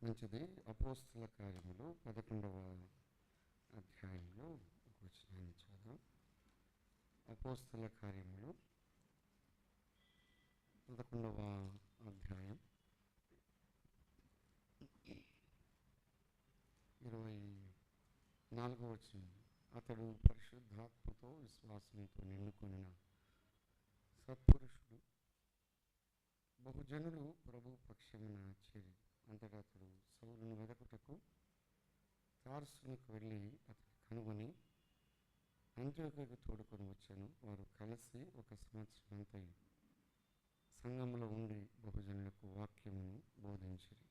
మంచిది. అపోస్తుల కార్యములు 11వ అధ్యాయంలో ఒక వచనాన్ని చదువు. అపోస్తుల కార్యములు 11వ అధ్యాయం 24వ వచనం. అతడు పరిశుద్ధాత్మతో విశ్వాసంతో నిండుకొనిన సత్పురుషుడు, బహుజనులు ప్రభు పక్షమున చేరి అంతటా అతడు సౌలును వెదకుటకు తార్సునకు వెళ్ళి అతని కనుగొని అంత్యోక్యకు తోడుకొని వచ్చాను. వారు కలిసి 1 సంవత్సరం అంతయు సంఘములో ఉండి బహుజనులకు వాక్యమును బోధించిరి.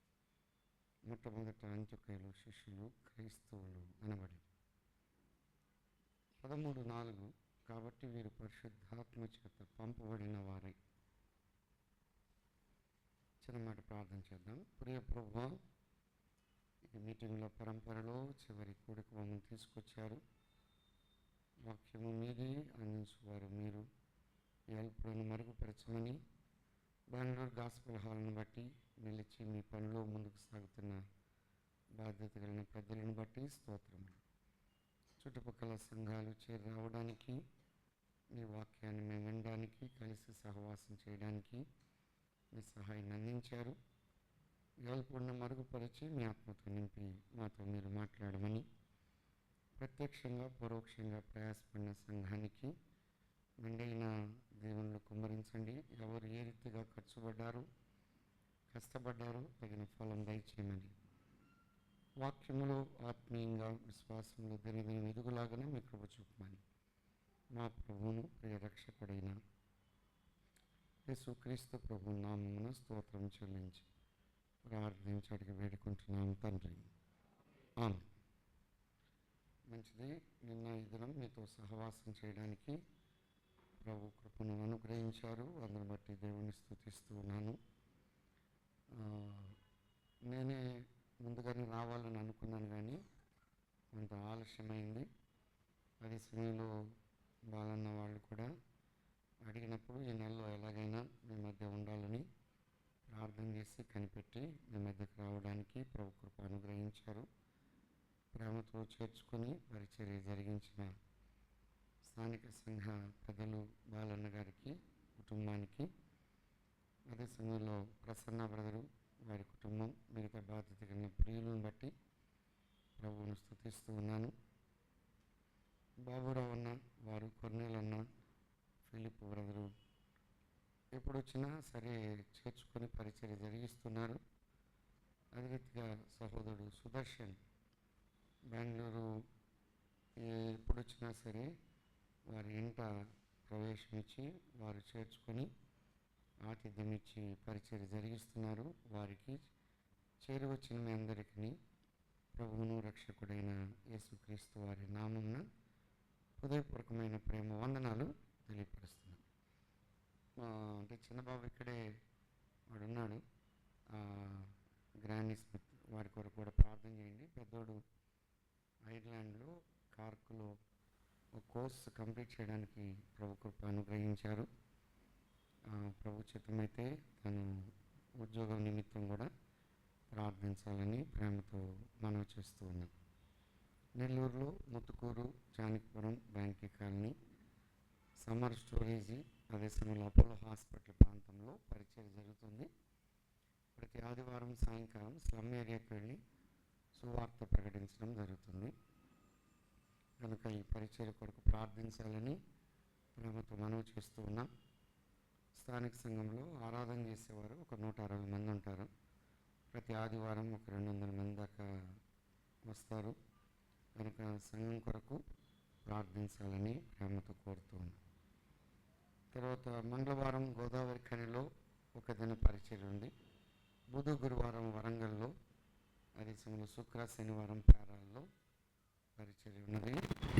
మొట్టమొదట అంత్యోక్యలో శిష్యులు క్రైస్తవులు అనబడి 13:4. కాబట్టి వీరు పరిశుద్ధాత్మ చేత పంపబడిన వారై. చిన్నమాట ప్రార్థన చేద్దాం. ప్రియ ప్రభువా, ఈ మీటింగ్లో పరంపరలో చివరి కూడిక మమ్మల్ని తీసుకొచ్చారు. వాక్యము మీది, అందించువారు మీరు. ఈ అల్పులను మరుగుపరచమని బెంగళూరు గాస్పెల్ హాల్ను బట్టి నిలిచి మీ పనిలో ముందుకు సాగుతున్న బాధ్యత కలిగిన పెద్దలను బట్టి స్తోత్రములు. చుట్టుపక్కల సంఘాలు చేరి రావడానికి, మీ వాక్యాన్ని మేము వినడానికి, కలిసి సహవాసం చేయడానికి మీ సహాయాన్ని అందించారు. అల్పులను మరుగుపరిచి మీ ఆత్మతో నింపి మాతో మీరు మాట్లాడమని ప్రత్యక్షంగా పరోక్షంగా ప్రయాసపడిన సంఘానికి మెండైన దేవుళ్ళు కుమ్మరించండి. ఎవరు ఏ రీతిగా కష్టపడ్డారో తగిన ఫలం దయచేయమని, వాక్యములో ఆత్మీయంగా విశ్వాసంలో దినదిన ఎదుగులాగానే మీ కృప చూపమని మా ప్రభువును ప్రియ రక్షకుడైన యేసుక్రీస్తు ప్రభు నామమున స్తోత్రం చెల్లించి ప్రార్థించి అడిగి వేడుకుంటున్నాము తండ్రి. ఆమేన్. మంచిది. నిన్న ఈ దినం మీతో సహవాసం చేయడానికి ప్రభు కృపను అనుగ్రహించారు. అందుని బట్టి దేవుని స్తుతిస్తూ ఉన్నాను. నేనే ముందుగానే రావాలని అనుకున్నాను, కానీ కొంత ఆలస్యమైంది. అది సమయంలో బాలన్న వాళ్ళు కూడా అడిగినప్పుడు ఈ నెలలో ఎలాగైనా మీ మధ్య ఉండాలని ప్రార్థన చేసి కనిపెట్టి మీ మధ్యకు రావడానికి ప్రభు కృప అనుగ్రహించారు. ప్రేమతో చేర్చుకొని పరిచర్య జరిగించిన స్థానిక సంఘ పెద్దలు బాలన్న గారికి, కుటుంబానికి, అదే సమయంలో ప్రసన్న బ్రదరు వారి కుటుంబం, మిగతా బాధ్యత కలిగిన ప్రియులను బట్టి ప్రభువును స్తుతిస్తూ ఉన్నాను. బాబురావు అన్న వారు, కొర్నేల్ అన్న, ఫిలిప్ బ్రదరు ఎప్పుడు వచ్చినా సరే చేర్చుకొని పరిచర్య జరిగిస్తున్నారు. అదే రీతిగా సహోదరుడు సుదర్శన్ బెంగళూరు ఎప్పుడు వచ్చినా సరే వారి ఇంట ప్రవేశమిచ్చి వారు చేర్చుకొని ఆతిథ్యం ఇచ్చి పరిచర్య జరిగిస్తున్నారు. వారికి చేరి వచ్చిన మీ అందరికీ ప్రభువును రక్షకుడైన యేసుక్రీస్తు వారి నామమున హృదయపూర్వకమైన ప్రేమ వందనాలు తెలియపరుస్తున్నాను. అంటే చిన్నబాబు ఇక్కడే వాడు ఉన్నాడు, గ్రానీ స్మిత్, వారి కొరకు కూడా ప్రార్థన చేయండి. పెద్దోడు ఐర్లాండ్లో కార్కులో ఒక కోర్సు కంప్లీట్ చేయడానికి ప్రభు కృప అనుగ్రహించారు. ప్రభు చిత్తమైతే తను ఉద్యోగం నిమిత్తం కూడా ప్రార్థించాలని ప్రేమతో మనవి చేస్తూ ఉన్నాం. నెల్లూరులో ముత్తుకూరు, జానకిపురం, బ్యాంకీ కాలనీ, సమ్మర్ స్టోరేజీ, అదే సమయంలో అపోలో హాస్పిటల్ ప్రాంతంలో పరిచర్య జరుగుతుంది. ప్రతి ఆదివారం సాయంకాలం స్లమ్ ఏరియాకి వెళ్ళి సువార్త ప్రకటించడం జరుగుతుంది. కనుక ఈ పరిచర్య కొరకు ప్రార్థించాలని ప్రేమతో మనవి చేస్తూ ఉన్నాం. స్థానిక సంఘంలో ఆరాధన చేసేవారు ఒక 160 మంది ఉంటారు. ప్రతి ఆదివారం ఒక 200 మంది దాకా వస్తారు. కనుక సంఘం కొరకు ప్రార్థించాలని ప్రేమతో కోరుతూ ఉన్నాం. తర్వాత మంగళవారం గోదావరి ఖనిలో ఒక దిన పరిచర్య ఉంది. బుధ గురువారం వరంగల్లో, అదే సమయంలో శుక్ర శనివారం పేరాల్లో పరిచర్య ఉన్నది.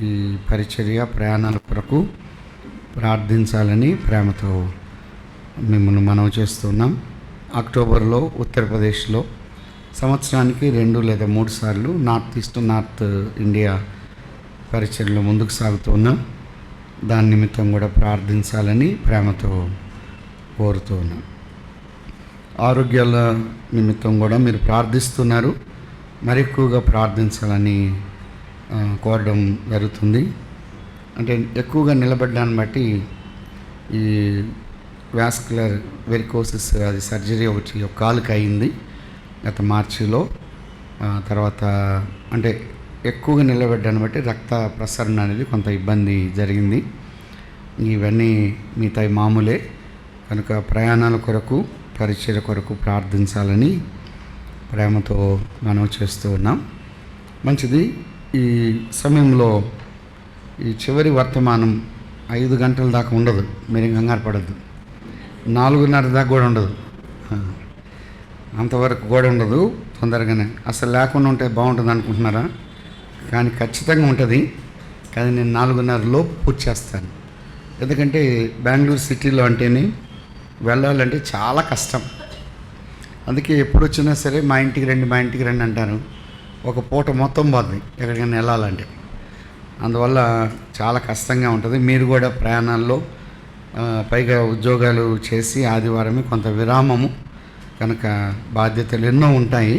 ఈ పరిచర్య ప్రయాణాల కొరకు ప్రార్థించాలని ప్రేమతో మిమ్మల్ని మనవి చేస్తున్నాం. అక్టోబర్లో ఉత్తరప్రదేశ్లో సంవత్సరానికి 2 లేదా 3 సార్లు నార్త్ ఇండియా పరిచర్యలో ముందుకు సాగుతున్నాం. దాని నిమిత్తం కూడా ప్రార్థించాలని ప్రేమతో కోరుతూ ఉన్నాం. ఆరోగ్యాల నిమిత్తం కూడా మీరు ప్రార్థిస్తున్నారు. మరి ఎక్కువగా ప్రార్థించాలని కోరడం జరుగుతుంది. అంటే ఎక్కువగా నిలబడ్డాన్ని బట్టి ఈ వాస్కులర్ వెరికోసిస్ అది సర్జరీ ఒకటి ఒక కాలుకి అయింది గత మార్చిలో. తర్వాత అంటే ఎక్కువగా నిలబడ్డాన్ని బట్టి రక్త ప్రసరణ అనేది కొంత ఇబ్బంది జరిగింది. ఇవన్నీ మిగతా మామూలే కనుక ప్రయాణాల కొరకు పరిచయ కొరకు ప్రార్థించాలని ప్రేమతో మనం చేస్తూ ఉన్నాం. మంచిది. ఈ సమయంలో ఈ చివరి వర్తమానం 5 గంటల దాకా ఉండదు, మీరు కంగారు పడద్దు. 4:30 దాకా కూడా ఉండదు, అంతవరకు కూడా ఉండదు. తొందరగానే అసలు లేకుండా ఉంటే బాగుంటుంది అనుకుంటున్నారా? కానీ ఖచ్చితంగా ఉంటుంది. కానీ నేను 4:30 లోపు పూర్తి చేస్తాను. ఎందుకంటే బెంగళూరు సిటీలో అంటేనే వెళ్ళాలంటే చాలా కష్టం. అందుకే ఎప్పుడు వచ్చినా సరే మా ఇంటికి రండి అంటారు. ఒక పూట మొత్తం పోతుంది ఎక్కడికైనా వెళ్ళాలంటే. అందువల్ల చాలా కష్టంగా ఉంటుంది. మీరు కూడా ప్రయాణాల్లో పైగా ఉద్యోగాలు చేసి ఆదివారమే కొంత విరామము కనుక బాధ్యతలు ఎన్నో ఉంటాయి.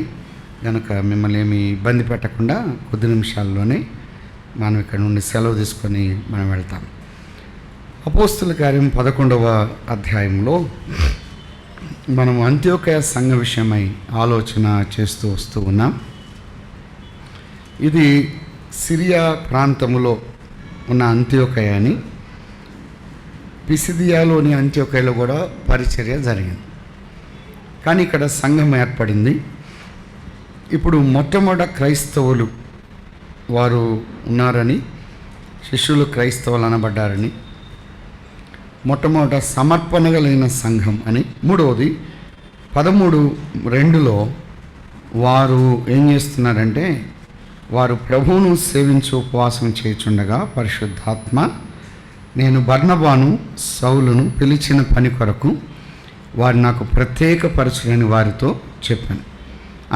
కనుక మిమ్మల్ని ఏమి ఇబ్బంది పెట్టకుండా కొద్ది నిమిషాల్లోనే మనం ఇక్కడ నుండి సెలవు తీసుకొని మనం వెళ్తాం. అపోస్తుల కార్యం 11వ అధ్యాయంలో మనం అంత్యోకయ సంఘ విషయమై ఆలోచన చేస్తూ వస్తూ ఉన్నాం. ఇది సిరియా ప్రాంతములో ఉన్న అంత్యోకయ అని, పిసిదియాలోని అంత్యోకయలో కూడా పరిచర్య జరిగింది. కానీ ఇక్కడ సంఘం ఏర్పడింది. ఇప్పుడు మొట్టమొదట క్రైస్తవులు వారు ఉన్నారని, శిష్యులు క్రైస్తవులు అనబడ్డారని, మొట్టమొదట సమర్పణ కలిగిన సంఘం అని. మూడవది 13:2లో వారు ఏం చేస్తున్నారంటే, వారు ప్రభువును సేవించి ఉపవాసం చేయుచుండగా పరిశుద్ధాత్మ నేను బర్నబాను సౌలును పిలిచిన పని కొరకు వారు నాకు ప్రత్యేకపరచులని వారితో చెప్పాను.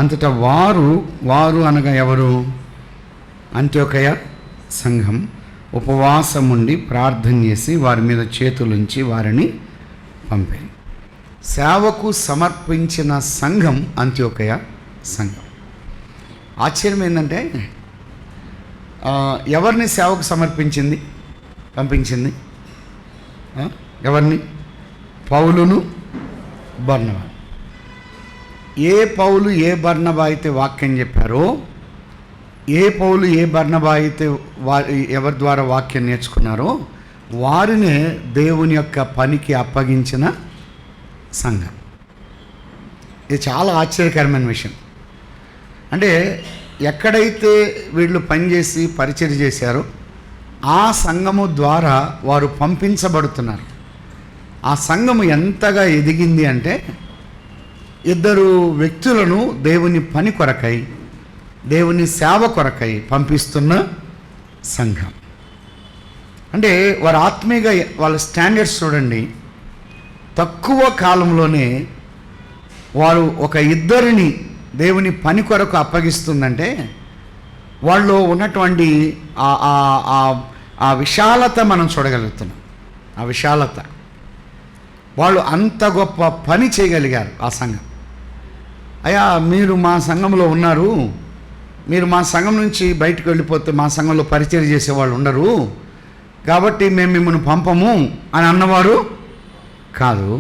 అంతటా వారు అనగా ఎవరు? అంత్యోకయ సంఘం ఉపవాసం ఉండి ప్రార్థన చేసి వారి మీద చేతులుంచి వారిని పంపారు. సేవకు సమర్పించిన సంఘం అంత్యోకయ సంఘం. ఆశ్చర్యం ఏంటంటే ఎవరిని సేవకు పంపించింది? ఎవరిని? పౌలును బర్నబా. ఏ పౌలు ఏ బర్నబా అయితే వాక్యం చెప్పారో, ఏ పౌలు ఏ బర్నబా అయితే ఎవరి ద్వారా వాక్యం నేర్చుకున్నారో వారినే దేవుని యొక్క పనికి అప్పగించిన సంఘం. ఇది చాలా ఆశ్చర్యకరమైన విషయం. అంటే ఎక్కడైతే వీళ్ళు పనిచేసి పరిచర్య చేశారో ఆ సంఘము ద్వారా వారు పంపించబడుతున్నారు. ఆ సంఘము ఎంతగా ఎదిగింది అంటే 2 వ్యక్తులను దేవుని పని కొరకై, దేవుని సేవ కొరకై పంపిస్తున్న సంఘం. అంటే వారు ఆత్మీయంగా వాళ్ళ స్టాండర్డ్స్ చూడండి. తక్కువ కాలంలోనే వారు ఒక 2 దేవుని పని కొరకు అప్పగిస్తుందంటే వాళ్ళు ఉన్నటువంటి ఆ విశాలత మనం చూడగలుగుతున్నాం. ఆ విశాలత, వాళ్ళు అంత గొప్ప పని చేయగలిగారు ఆ సంఘం. అయ్యా మీరు మా సంఘంలో ఉన్నారు, మీరు మా సంఘం నుంచి బయటకు వెళ్ళిపోతే మా సంఘంలో పరిచయం చేసేవాళ్ళు ఉండరు కాబట్టి మేము మిమ్మల్ని పంపము అని అన్నవారు కాదు.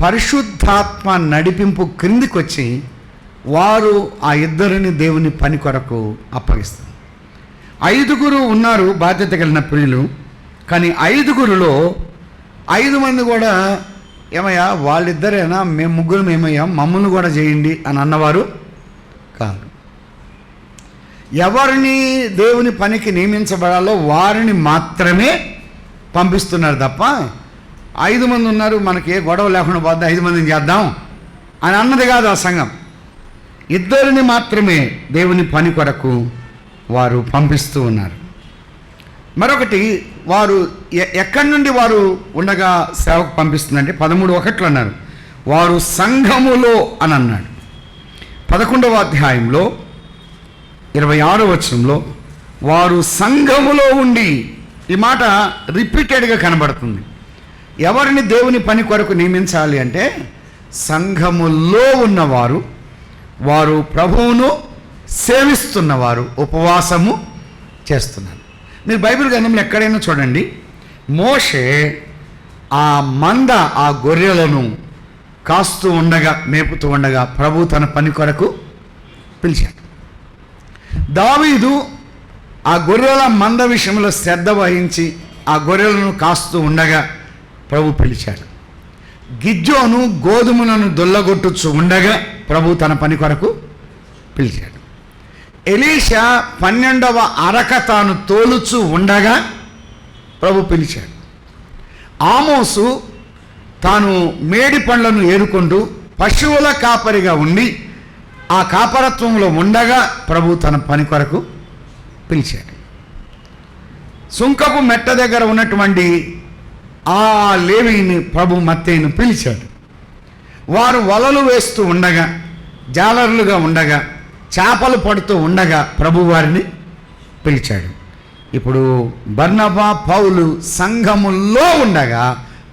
పరిశుద్ధాత్మ నడిపింపు క్రిందికి వచ్చి వారు ఆ 2 దేవుని పని కొరకు అప్పగిస్తారు. 5 ఉన్నారు బాధ్యత కలిగిన ప్రియులు. కానీ 5లో 5 మంది కూడా ఏమయ్యా వాళ్ళిద్దరేనా, మేము 3 ఏమయ్యా మమ్మల్ని కూడా చేయండి అని అన్నవారు కాదు. ఎవరిని దేవుని పనికి నియమించబడాలో వారిని మాత్రమే పంపిస్తున్నారు తప్ప 5 మంది ఉన్నారు మనకి ఏ గొడవ లేకుండా పోద్దా 5 మందిని చేద్దాం అని అన్నది కాదు ఆ సంఘం. 2 మాత్రమే దేవుని పని కొరకు వారు పంపిస్తూ ఉన్నారు. మరొకటి, వారు ఎక్కడి నుండి వారు ఉండగా సేవకు పంపిస్తుందంటే 13:1 అన్నారు వారు సంఘములో అని అన్నాడు. 11వ అధ్యాయంలో 26వ వచనంలో వారు సంఘములో ఉండి, ఈ మాట రిపీటెడ్గా కనబడుతుంది. ఎవరిని దేవుని పని కొరకు నియమించాలి అంటే సంఘములో ఉన్నవారు, వారు ప్రభువును సేవిస్తున్నవారు ఉపవాసము చేస్తున్నారు. మీరు బైబిల్ గ్రంథంలో ఎక్కడైనా చూడండి, మోషే ఆ మంద, ఆ గొర్రెలను కాస్తూ ఉండగా, మేపుతూ ఉండగా ప్రభు తన పని కొరకు పిలిచాడు. దావీదు ఆ గొర్రెల మంద విషయంలో శ్రద్ధ వహించి ఆ గొర్రెలను కాస్తూ ఉండగా ప్రభు పిలిచాడు. గిద్యోను గోధుమలను దొల్లగొట్టుచు ఉండగా ప్రభు తన పని కొరకు పిలిచాడు. ఎలీషా 12వ అరక తాను తోలుచు ఉండగా ప్రభు పిలిచాడు. ఆమోసు తాను మేడి పండ్లను ఏరుకుంటూ పశువుల కాపరిగా ఉండి ఆ కాపరత్వంలో ఉండగా ప్రభు తన పని కొరకు పిలిచాడు. సుంకపు మెట్ట దగ్గర ఉన్నటువంటి ఆ లేవీని ప్రభు మత్తయిని పిలిచాడు. వారు వలలు వేస్తూ ఉండగా, జాలరులుగా ఉండగా, చేపలు పడుతూ ఉండగా ప్రభు వారిని పిలిచాడు. ఇప్పుడు బర్నబా, పౌలు సంఘములో ఉండగా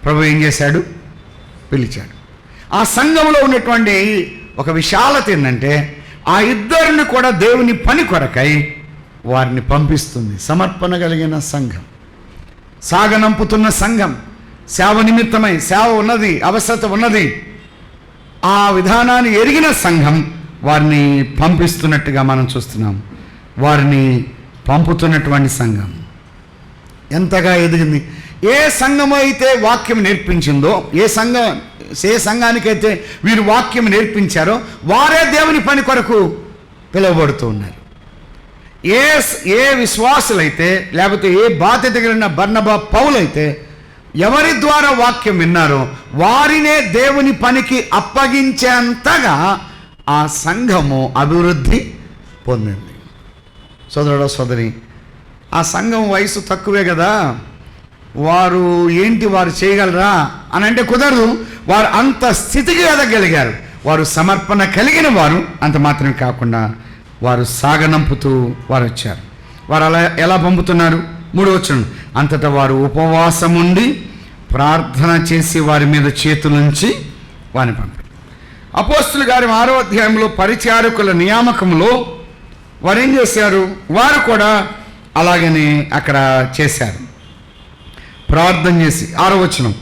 ప్రభు ఏం చేశాడు? పిలిచాడు. ఆ సంఘంలో ఉన్నటువంటి ఒక విశాలత ఏంటంటే, ఆ ఇద్దరిని కూడా దేవుని పని కొరకై వారిని పంపిస్తుంది. సమర్పణ కలిగిన సంఘం, సాగనంపుతున్న సంఘం, సేవ నిమిత్తమై, సేవ ఉన్నది, అవసరత ఉన్నది, ఆ విధానాన్ని ఎరిగిన సంఘం వారిని పంపిస్తున్నట్టుగా మనం చూస్తున్నాం. వారిని పంపుతున్నటువంటి సంఘం ఎంతగా ఎదిగింది. ఏ సంఘం అయితే వాక్యం నేర్పించిందో, ఏ సంఘానికైతే వీరు వాక్యం నేర్పించారో వారే దేవుని పని కొరకు పిలువబడుతూ ఉన్నారు. ఏ విశ్వాసులైతే, లేకపోతే ఏ బాధ్యత కలిగిన బర్నబా, పౌలైతే ఎవరి ద్వారా వాక్యం విన్నారో వారినే దేవుని పనికి అప్పగించేంతగా ఆ సంఘము అభివృద్ధి పొందింది. సోదరుడు, సోదరి, ఆ సంఘం వయసు తక్కువే కదా, వారు వారు చేయగలరా అని అంటే కుదరదు. వారు అంత స్థితికి ఎదగలిగారు. వారు సమర్పణ కలిగిన వారు. అంత మాత్రమే కాకుండా వారు సాగనంపుతూ వారు వచ్చారు. వారు అలా ఎలా పంపుతున్నారు? 3వ వచనం, అంతటా వారు ఉపవాసం ఉండి ప్రార్థన చేసి వారి మీద చేతులుంచి వారిని పంపారు. అపోస్తుల గారి 6వ అధ్యాయంలో పరిచారకుల నియామకంలో వారు ఏం చేశారు? వారు కూడా అలాగనే అక్కడ చేశారు. ప్రార్థన చేసి 6వ వచనం,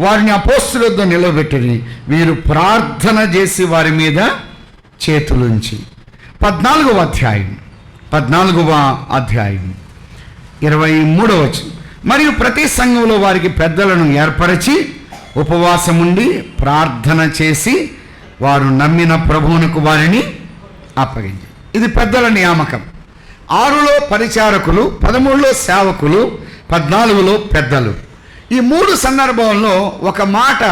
వారిని అపోస్తుల వద్ద నిలబెట్టి వీరు ప్రార్థన చేసి వారి మీద చేతులుంచి. 14వ అధ్యాయం 23వ వచనం, మరియు ప్రతి సంఘంలో వారికి పెద్దలను ఏర్పరిచి ఉపవాసం ఉండి ప్రార్థన చేసి వారు నమ్మిన ప్రభువునకు వారిని అప్పగించారు. ఇది పెద్దల నియామకం. 6లో పరిచారకులు, 13లో సేవకులు, 14లో పెద్దలు. ఈ 3 సందర్భంలో ఒక మాట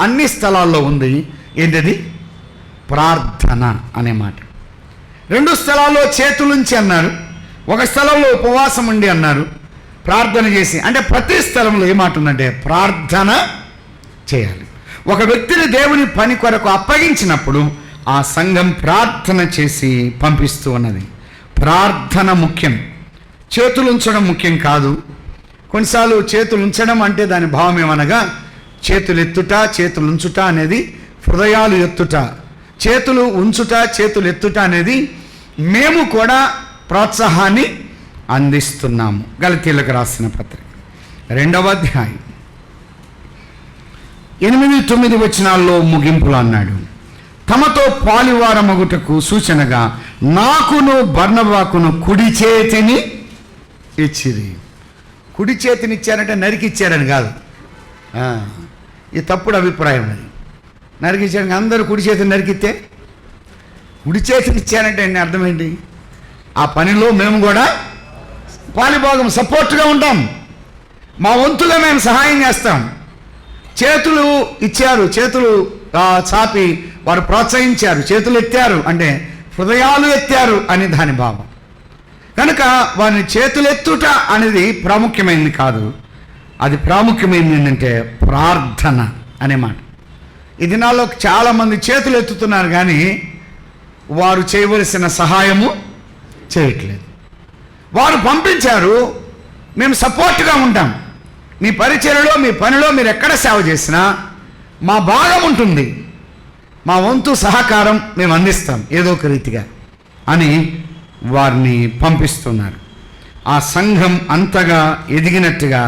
అన్ని స్థలాల్లో ఉంది. ఏంటది? ప్రార్థన అనే మాట. 2 స్థలాల్లో చేతులుంచి అన్నారు, ఒక స్థలంలో ఉపవాసం ఉండి అన్నారు, ప్రార్థన చేసి. అంటే ప్రతి స్థలంలో ఏమాట ఉందంటే ప్రార్థన చేయాలి. ఒక వ్యక్తిని దేవుని పని కొరకు అప్పగించినప్పుడు ఆ సంఘం ప్రార్థన చేసి పంపిస్తూ ఉన్నది. ప్రార్థన ముఖ్యం, చేతులు ఉంచడం ముఖ్యం కాదు. కొన్నిసార్లు చేతులు ఉంచడం అంటే దాని భావం ఏమనగా చేతులు ఎత్తుట, చేతులు ఉంచుట అనేది హృదయాలు ఎత్తుట. చేతులు ఉంచుట, చేతులు ఎత్తుట అనేది మేము కూడా ప్రోత్సాహాన్ని అందిస్తున్నాము. గలతీయులకు రాసిన పత్రిక 2వ అధ్యాయం 8-9 వచనాల్లో ముగింపులు అన్నాడు, తమతో పాలివారమగుటకు సూచనగా నాకును బర్నబాకును కుడి చేతిని ఇచ్చిరి. కుడి చేతిని ఇచ్చారంటే నరికిచ్చారని కాదు. ఈ తప్పుడు అభిప్రాయం అది. నరికిచ్చారని అందరూ కుడి చేతిని నరికితే కుడి చేతిని ఇచ్చారంటే అర్థం ఏంటి? ఆ పనిలో మేము కూడా పాలిభాగం సపోర్ట్గా ఉంటాం. మా వంతుగా మేము సహాయం చేస్తాం. చేతులు ఇచ్చారు, చేతులు చాపి వారు ప్రోత్సహించారు, చేతులు ఎత్తారు అంటే హృదయాలు ఎత్తారు అని దాని భావం. కనుక వారిని చేతులెత్తుట అనేది ప్రాముఖ్యమైనది కాదు. అది ప్రాముఖ్యమైనది ఏంటంటే ప్రార్థన అనే మాట. ఈ దినాల్లో చాలామంది చేతులు ఎత్తుతున్నారు కానీ వారు చేయవలసిన సహాయము చేయట్లేదు. వారు పంపించారు, మేము సపోర్ట్గా ఉంటాం. మీ పరిచర్యలో, మీ పనిలో మీరు ఎక్కడ సేవ చేసినా మా భాగం ఉంటుంది. మా వంతు సహకారం మేము అందిస్తాం ఏదో ఒక రీతిగా అని వారిని పంపిస్తున్నారు. ఆ సంఘం అంతగా ఎదిగినట్టుగా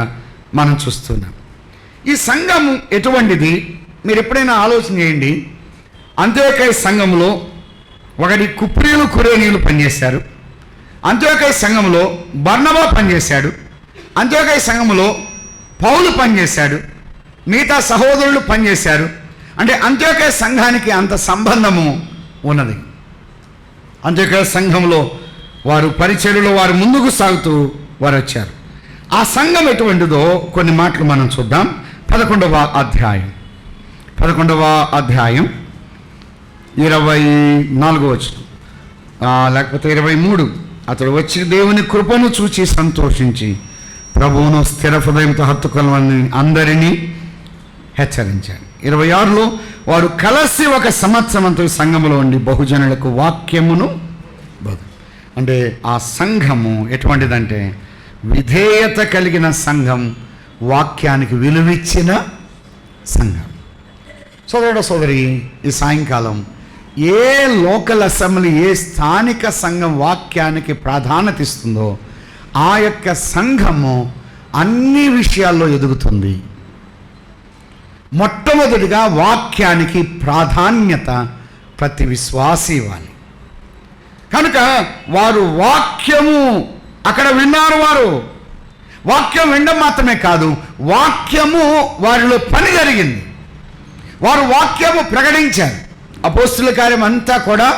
మనం చూస్తున్నాం. ఈ సంఘం ఎటువంటిది మీరు ఎప్పుడైనా ఆలోచన చేయండి. అంత్యోకయ సంఘంలో ఒకటి కుప్రీలు కురేనీయులు పనిచేశారు. అంత్యోకయ సంఘంలో బర్నబా పనిచేశాడు. అంత్యోకయ సంఘంలో పౌలు పనిచేశాడు. మిగతా సహోదరులు పనిచేశారు. అంటే అంత్యోకయ సంఘానికి అంత సంబంధము ఉన్నది. అంత్యోకయ సంఘంలో వారు పరిచర్యలో వారు ముందుకు సాగుతూ వారు వచ్చారు. ఆ సంఘం ఎటువంటిదో కొన్ని మాటలు మనం చూద్దాం. 11వ అధ్యాయం 24వ వచనం లేకపోతే 23. అతడు వచ్చి దేవుని కృపను చూచి సంతోషించి ప్రభువును స్థిర హృదయంతో హత్తుకొనమని అందరినీ హెచ్చరించాడు. 26లో వారు కలిసి ఒక సంవత్సరంతో సంఘములో ఉండి బహుజనులకు వాక్యమును అంటే ఆ సంఘము ఎటువంటిదంటే విధేయత కలిగిన సంఘం, వాక్యానికి విలువిచ్చిన సంఘం. సోదరుడు సోదరి, ఈ సాయంకాలం ఏ లోకల్ అసెంబ్లీ, ఏ స్థానిక సంఘం వాక్యానికి ప్రాధాన్యత ఇస్తుందో ఆ యొక్క సంఘము అన్ని విషయాల్లో ఎదుగుతుంది. మొట్టమొదటిగా వాక్యానికి ప్రాధాన్యత ప్రతి విశ్వాసి ఇవ్వాలి. కనుక వారు వాక్యము అక్కడ విన్నారు. వారు వాక్యం వినడం మాత్రమే కాదు, వాక్యము వారిలో పని జరిగింది. వారు వాక్యము ప్రకటించారు. అపోస్తుల కార్యం అంతా కూడా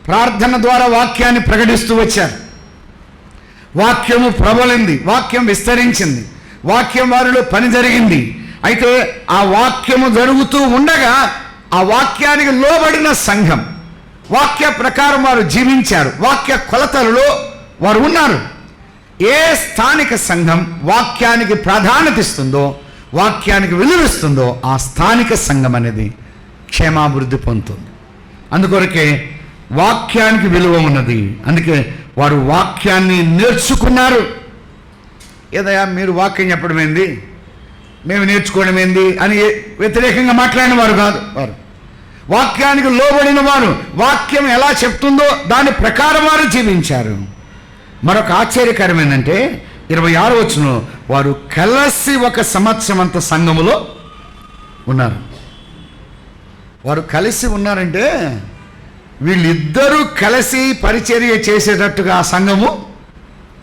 ప్రార్థన ద్వారా వాక్యాన్ని ప్రకటిస్తూ వచ్చారు. వాక్యము ప్రబలింది, వాక్యం విస్తరించింది, వాక్యం వారిలో పని జరిగింది. అయితే ఆ వాక్యము జరుగుతూ ఉండగా ఆ వాక్యానికి లోబడిన సంఘం, వాక్య ప్రకారం వారు జీవించారు. వాక్య కొలతలలో వారు ఉన్నారు. ఏ స్థానిక సంఘం వాక్యానికి ప్రాధాన్యత ఇస్తుందో, వాక్యానికి విలువిస్తుందో ఆ స్థానిక సంఘం అనేది క్షేమాభివృద్ధి పొందుతుంది. అందుకొరకే వాక్యానికి విలువ ఉన్నది. అందుకే వారు వాక్యాన్ని నేర్చుకున్నారు. ఏదయ్యా మీరు వాక్యం చెప్పడం ఏంది, మేము నేర్చుకోవడం ఏంది అని వ్యతిరేకంగా మాట్లాడిన వారు కాదు. వారు వాక్యానికి లోబడిన వారు, వాక్యం ఎలా చెప్తుందో దాని ప్రకారం వారు జీవించారు. మరొక ఆశ్చర్యకరం ఏంటంటే 26వ వచనంలో వారు కలిసి ఒక సంవత్సరం అంత సంఘములో ఉన్నారు. వారు కలిసి ఉన్నారంటే వీళ్ళిద్దరూ కలిసి పరిచర్య చేసేటట్టుగా ఆ సంఘము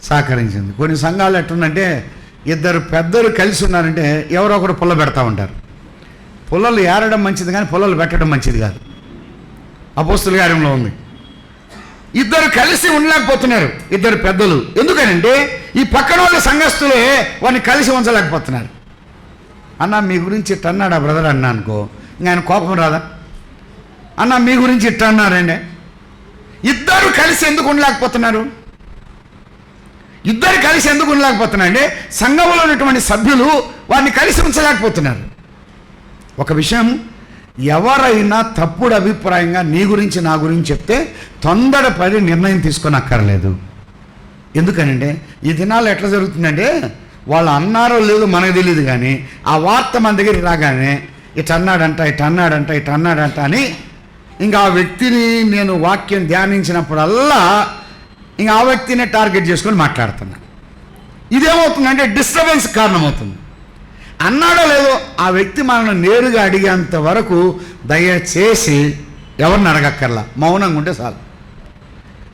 సహకరించింది. కొన్ని సంఘాలు ఎట్టుందంటే ఇద్దరు పెద్దలు కలిసి ఉన్నారంటే ఎవరో ఒకరు పుల్ల పెడతా ఉంటారు. పుల్లలు ఏరడం మంచిది కానీ పుల్లలు పెట్టడం మంచిది కాదు. అపోస్తుల కార్యంలో ఉంది. ఇద్దరు కలిసి ఉండలేకపోతున్నారు, ఇద్దరు పెద్దలు. ఎందుకనంటే ఈ పక్కన వాళ్ళ సంఘస్థులే వాడిని కలిసి ఉంచలేకపోతున్నారు. అన్న మీ గురించి ఇట్ట అన్నాడు ఆ బ్రదర్ అన్నా అనుకో, ఇంకా ఆయన కోపం రాదా? అన్న మీ గురించి ఇట్ట అన్నారండి. ఇద్దరు కలిసి ఎందుకు ఉండలేకపోతున్నారు? ఇద్దరు కలిసి ఎందుకు ఉండలేకపోతున్నారు అంటే సంఘంలో ఉన్నటువంటి సభ్యులు వారిని కలిసి ఉంచలేకపోతున్నారు. ఒక విషయం, ఎవరైనా తప్పుడు అభిప్రాయంగా నీ గురించి నా గురించి చెప్తే తొందరపడి నిర్ణయం తీసుకొని అక్కర్లేదు. ఎందుకనంటే ఈ దినాలు ఎట్లా జరుగుతుందంటే వాళ్ళు అన్నారో లేదో మనకు తెలియదు, కానీ ఆ వార్త మన దగ్గరికి రాగానే ఇటు అన్నాడంట అని ఇంకా ఆ వ్యక్తిని నేను వాక్యం ధ్యానించినప్పుడల్లా ఇంకా ఆ వ్యక్తిని టార్గెట్ చేసుకొని మాట్లాడుతున్నాను. ఇదేమవుతుందంటే డిస్టర్బెన్స్ కారణమవుతుంది. అన్నాడో లేదో ఆ వ్యక్తి మనల్ని నేరుగా అడిగేంత వరకు దయచేసి ఎవరిని అడగక్కర్లా, మౌనంగా ఉంటే చాలు.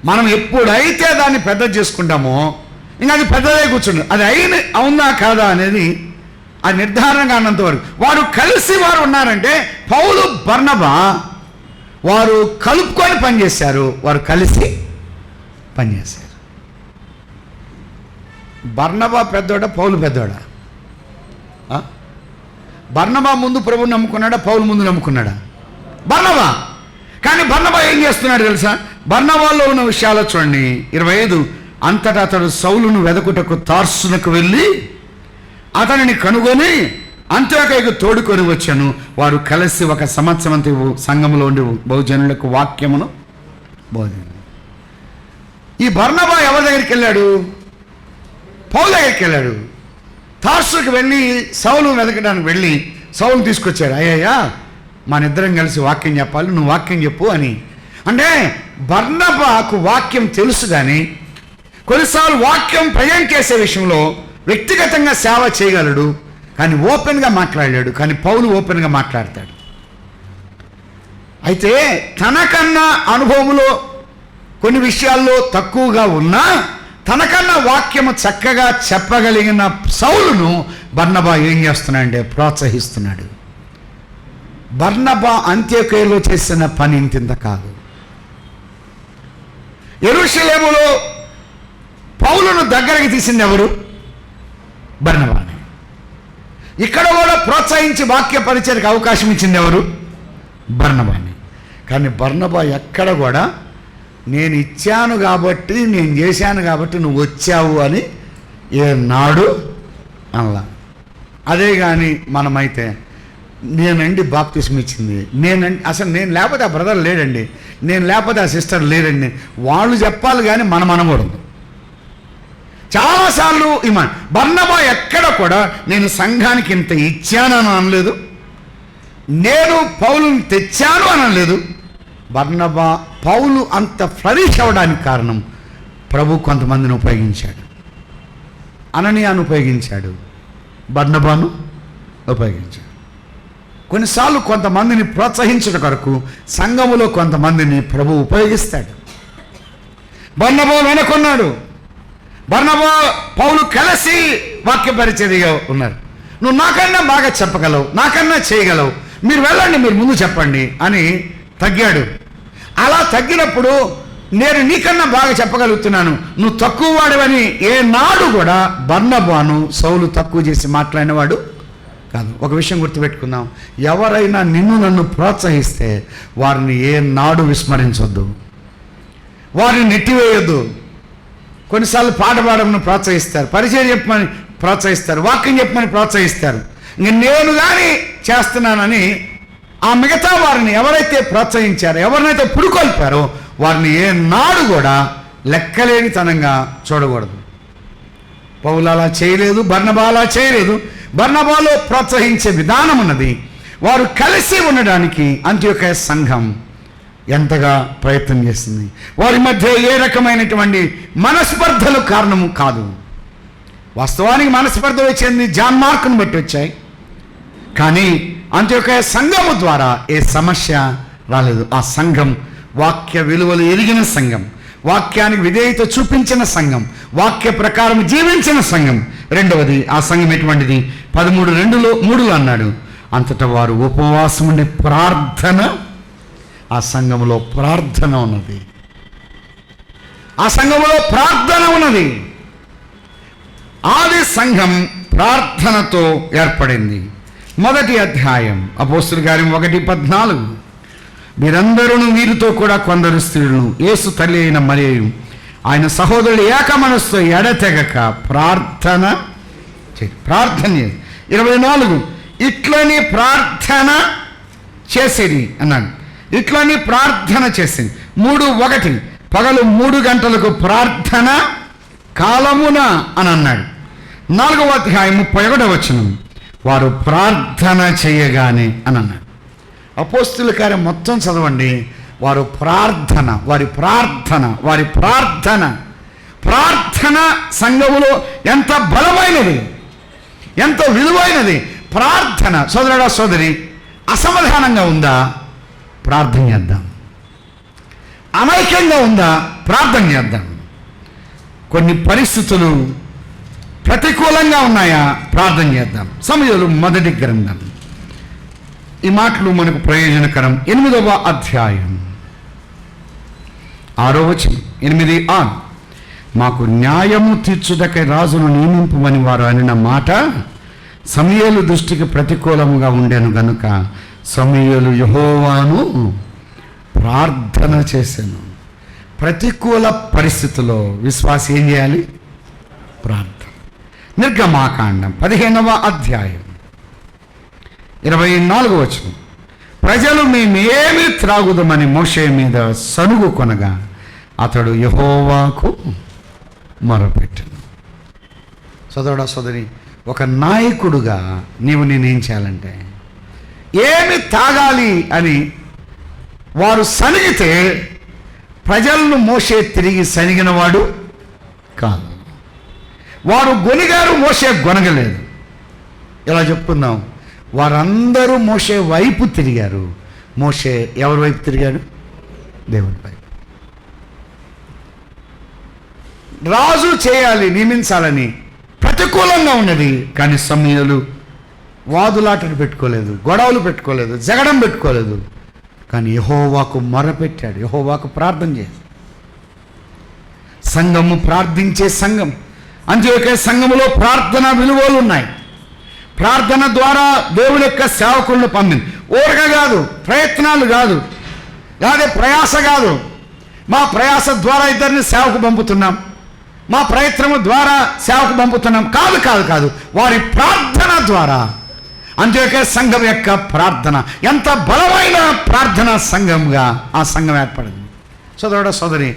మనం ఎప్పుడైతే దాన్ని పెద్ద చేసుకుంటామో ఇంకా అది పెద్దదే కూర్చుంది. అది అవునా కాదా అనేది ఆ నిర్ధారణ కానంత వరకు వారు కలిసి వారు ఉన్నారంటే పౌలు బర్నబా వారు కలుపుకొని పనిచేశారు. వారు కలిసి పనిచేశారు. బర్నబా పెద్దోడా పౌలు పెద్దోడా? బర్నబా ముందు ప్రభువుని నమ్ముకున్నాడా, పౌలు ముందు నమ్ముకున్నాడా? బర్నబా. కానీ బర్నబా ఏం చేస్తున్నాడు తెలుసా? బర్నబాలో ఉన్న విషయాలు చూడండి. 25 అంతటా అతడు సౌలును వెదకుటకు తార్సునకు వెళ్ళి అతనిని కనుగొని అంత్యోకయకు తోడుకొని వచ్చాను. వారు కలిసి ఒక సంవత్సరం సంఘంలో ఉండి బహుజనులకు వాక్యమును బోధన. ఈ బర్నబా ఎవరి దగ్గరికి వెళ్ళాడు? పౌలు దగ్గరికి వెళ్ళాడు. తార్సుకు వెళ్ళి సౌలును వెతకడానికి వెళ్ళి సౌలును తీసుకొచ్చాడు. అయ్యయ్యా మన ఇద్దరం కలిసి వాక్యం చెప్పాలి, నువ్వు వాక్యం చెప్పు అని. అంటే బర్నబాకు వాక్యం తెలుసు, కానీ కొన్నిసార్లు వాక్యం ప్రజెంట్ చేసే విషయంలో వ్యక్తిగతంగా సేవ చేయగలడు, కానీ ఓపెన్గా మాట్లాడాడు. కానీ పౌలు ఓపెన్గా మాట్లాడతాడు. అయితే తనకన్నా అనుభవంలో కొన్ని విషయాల్లో తక్కువగా ఉన్నా తనకన్నా వాక్యము చక్కగా చెప్పగలిగిన సౌలును బర్నబా ఏం చేస్తున్నాడంటే ప్రోత్సహిస్తున్నాడు. బర్నబా అంత్యోక్యలో చేసిన పని ఇంతింత కాదు. యెరూషలేములో పౌలును దగ్గరికి తీసింది ఎవరు? బర్నబానే. ఇక్కడ కూడా ప్రోత్సహించి వాక్య పరిచయకు అవకాశం ఇచ్చింది ఎవరు? బర్నబానే. కానీ బర్నబా ఎక్కడ కూడా నేను ఇచ్చాను కాబట్టి, నేను చేశాను కాబట్టి నువ్వు వచ్చావు అని ఏనాడు అనలా. అదే కానీ మనమైతే నేనండి బాప్తిస్మ ఇచ్చింది, అసలు నేను లేకపోతే ఆ బ్రదర్ లేడండి, నేను లేకపోతే ఆ సిస్టర్ లేడండి, వాళ్ళు చెప్పాలి కానీ మనం అనకూడదు. చాలాసార్లు బర్నబా ఎక్కడ కూడా నేను సంఘానికి ఇంత ఇచ్చానని అనలేదు, నేను పౌలుని తెచ్చాను అనలేదు. బర్నబా పౌలు అంత ఫ్లరిష్ అవ్వడానికి కారణం ప్రభు కొంతమందిని ఉపయోగించాడు. అననీయాను ఉపయోగించాడు, బర్నబాను ఉపయోగించాడు. కొన్నిసార్లు కొంతమందిని ప్రోత్సహించడం కొరకు సంఘములో కొంతమందిని ప్రభు ఉపయోగిస్తాడు. బర్నబా వెనుకున్నాడు. బర్నబా పౌలు కలిసి వాక్య పరిచర్యగా ఉన్నారు. నువ్వు నాకన్నా బాగా చెప్పగలవు, నాకన్నా చేయగలవు, మీరు వెళ్ళండి, మీరు ముందు చెప్పండి అని తగ్గాడు. అలా తగ్గినప్పుడు నేను నీకన్నా బాగా చెప్పగలుగుతున్నాను, నువ్వు తక్కువ వాడవని ఏనాడు కూడా బర్నబాను సౌలు తక్కువ చేసి మాట్లాడినవాడు కాదు. ఒక విషయం గుర్తుపెట్టుకుందాం, ఎవరైనా నిన్ను నన్ను ప్రోత్సహిస్తే వారిని ఏనాడు విస్మరించొద్దు, వారిని నెట్టివేయొద్దు. కొన్నిసార్లు పాట పాడమని ప్రోత్సహిస్తారు, పరిచయం చెప్పమని ప్రోత్సహిస్తారు, వాక్యం చెప్పమని ప్రోత్సహిస్తారు. ఇంక నేను కానీ చేస్తున్నానని ఆ మిగతా వారిని ఎవరైతే ప్రోత్సహించారో, ఎవరినైతే పుడుకొల్పారో వారిని ఏనాడు కూడా లెక్కలేనితనంగా చూడకూడదు. పౌలు అలా చేయలేదు, బర్నబా అలా చేయలేదు. బర్నబాలో ప్రోత్సహించే విధానం ఉన్నది. వారు కలిసి ఉండడానికి అంత్యోక్య సంఘం ఎంతగా ప్రయత్నం చేస్తుంది. వారి మధ్య ఏ రకమైనటువంటి మనస్పర్ధలు కారణము కాదు. వాస్తవానికి మనస్పర్ధలు వచ్చింది జాన్ మార్కును బట్టి వచ్చాయి, కానీ అంత్యోక్య సంఘము ద్వారా ఏ సమస్య రాలేదు. ఆ సంఘం వాక్య విలువలు ఎరిగిన సంఘం, వాక్యానికి విధేయత చూపించిన సంఘం, వాక్య ప్రకారం జీవించిన సంఘం. రెండవది, ఆ సంఘం ఎటువంటిది? 13:2 అన్నాడు, అంతటా వారు ఉపవాసం ఉండే ప్రార్థన. ఆ సంఘములో ప్రార్థన ఉన్నది, ఆ సంఘములో ప్రార్థన ఉన్నది. ఆది సంఘం ప్రార్థనతో ఏర్పడింది. మొదటి అధ్యాయం అపోస్తుల కార్యం 1:14, మీరందరూ వీరితో కూడా కొందరు స్త్రీలను యేసు తల్లి అయిన మరియు ఆయన సహోదరుడు ఏక మనస్సుతో ఎడతెగక ప్రార్థన 24, ఇట్లని ప్రార్థన చేసేది అన్నాడు. ఇట్లని ప్రార్థన చేసింది. 3:1, పగలు 3 గంటలకు ప్రార్థన కాలమున అని అన్నాడు. 4వ అధ్యాయం 31వ వచనం, వారు ప్రార్థన చేయగానే అని అన్నాడు. అపోస్తుల కార్యం మొత్తం చదవండి, వారు ప్రార్థన, వారి ప్రార్థన, వారి ప్రార్థన. ప్రార్థన సంఘములో ఎంత బలమైనది, ఎంత విలువైనది ప్రార్థన. సోదరుడా సోదరి, అసమాధానంగా ఉందా? ప్రార్థన చేద్దాం. అమైక్యంగా ఉందా? ప్రార్థన చేద్దాం. కొన్ని పరిస్థితులు ప్రతికూలంగా ఉన్నాయా? ప్రార్థన చేద్దాం. సమూయేలు మొదటి గ్రంథం, ఈ మాటలు మనకు ప్రయోజనకరం. 8వ అధ్యాయం 6వ వచనం, 8:6, మాకు న్యాయము తీర్చుటకై రాజును నియమింపమని వారు అనిన మాట సమూయేలు దృష్టికి ప్రతికూలముగా ఉండెను గనుక సమూయేలు యెహోవాను ప్రార్థన చేశాను. ప్రతికూల పరిస్థితుల్లో విశ్వాసి ఏం చేయాలి? ప్రార్థన. నిర్గమాకాండం 15వ అధ్యాయం 24వ వచనం, ప్రజలు మేమేమి త్రాగుదమని మోషే మీద సనుగు కొనగా అతడు యెహోవాకు మొరపెట్టెను. సోదరుడా సోదరి, ఒక నాయకుడుగా నేనేం చేయాలంటే ఏమి తాగాలి అని వారు సనిగితే ప్రజలను మోషే తిరిగి సనిగినవాడు కాదు. వారు గొనిగారు, మోషే గొనగలేదు. ఇలా చెప్పుకుందాం, వారందరూ మోషే వైపు తిరిగారు. మోషే ఎవరి వైపు తిరిగాడు? దేవుని వైపు. రాజు చేయాలి, నియమించాలని ప్రతికూలంగా ఉన్నది. కానీ సమూయేలు వాదులాటలు పెట్టుకోలేదు, గొడవలు పెట్టుకోలేదు, జగడం పెట్టుకోలేదు. కానీ యెహోవాకు మొరపెట్టాడు, యెహోవాకు ప్రార్థన చేశాడు. సంఘము ప్రార్థించే సంఘం. అంత్యోక్య సంఘములో ప్రార్థన విలువలు ఉన్నాయి. ప్రార్థన ద్వారా దేవుని యొక్క సేవకులను పంపింది. ఊరక కాదు, ప్రయత్నాలు కాదు, అదే ప్రయాస కాదు. మా ప్రయాస ద్వారా ఇద్దరిని సేవకు పంపుతున్నాం, మా ప్రయత్నము ద్వారా సేవకు పంపుతున్నాం కాదు కాదు కాదు వారి ప్రార్థన ద్వారా. అంత్యోక్య సంఘం యొక్క ప్రార్థన ఎంత బలమైన ప్రార్థన సంఘంగా ఆ సంఘం ఏర్పడింది. సోదరుడా సోదరి,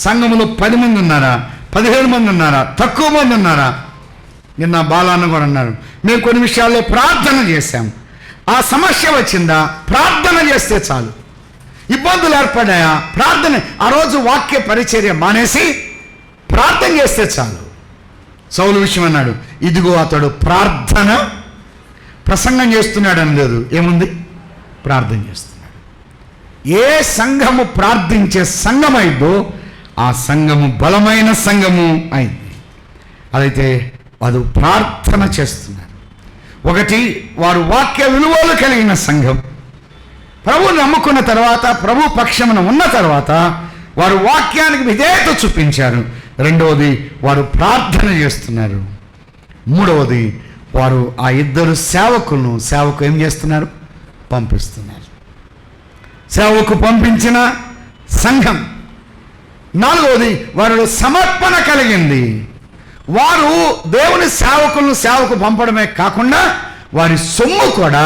సంఘములో 10 మంది ఉన్నారా, 15 మంది ఉన్నారా, తక్కువ మంది ఉన్నారా? నిన్న బాలాన్న కూడా అన్నారు, మేము కొన్ని విషయాల్లో ప్రార్థన చేశాం. ఆ సమస్య వచ్చిందా, ప్రార్థన చేస్తే చాలు. ఇబ్బందులు ఏర్పడ్డాయా, ప్రార్థన. ఆ రోజు వాక్య పరిచర్య మానేసి ప్రార్థన చేస్తే చాలు. సౌలు విషయం అన్నాడు, ఇదిగో అతడు ప్రార్థన, ప్రసంగం చేస్తున్నాడు అని లేదు, ఏముంది? ప్రార్థన చేస్తున్నాడు. ఏ సంఘము ప్రార్థించే సంఘం అయిందో ఆ సంఘము బలమైన సంఘము అయింది. అదైతే వారు ప్రార్థన చేస్తున్నారు. ఒకటి, వారు వాక్య విలువలు కలిగిన సంఘం. ప్రభువుని నమ్ముకున్న తర్వాత, ప్రభు పక్షమున ఉన్న తర్వాత వారు వాక్యానికి విధేయత చూపించారు. రెండవది, వారు ప్రార్థన చేస్తున్నారు. మూడవది, వారు ఆ ఇద్దరు సేవకు ఏం చేస్తున్నారు? పంపిస్తున్నారు. సేవకు పంపించిన సంఘం. నాలుగవది, వారిలో సమర్పణ కలిగింది. వారు దేవుని సేవకు పంపడమే కాకుండా వారి సొమ్ము కూడా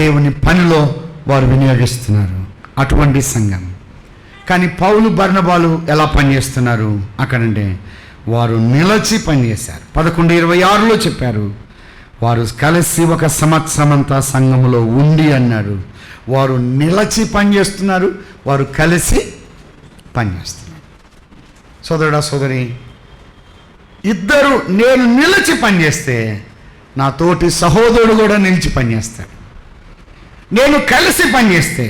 దేవుని పనిలో వారు వినియోగిస్తున్నారు. అటువంటి సంఘం. కానీ పౌలు బర్నబాలు ఎలా పనిచేస్తున్నారు అక్కడంటే, వారు నిలచి పనిచేశారు. 11:26లో చెప్పారు, వారు కలిసి 1 సంవత్సరం అంతా సంఘములో ఉండి అన్నాడు. వారు నిలచి పనిచేస్తున్నారు, వారు కలిసి పనిచేస్తున్నారు. సోదరుడా సోదరి, ఇద్దరు నేను నిలిచి పనిచేస్తే నా తోటి సహోదరుడు కూడా నిలిచి పనిచేస్తాడు. నేను కలిసి పనిచేస్తే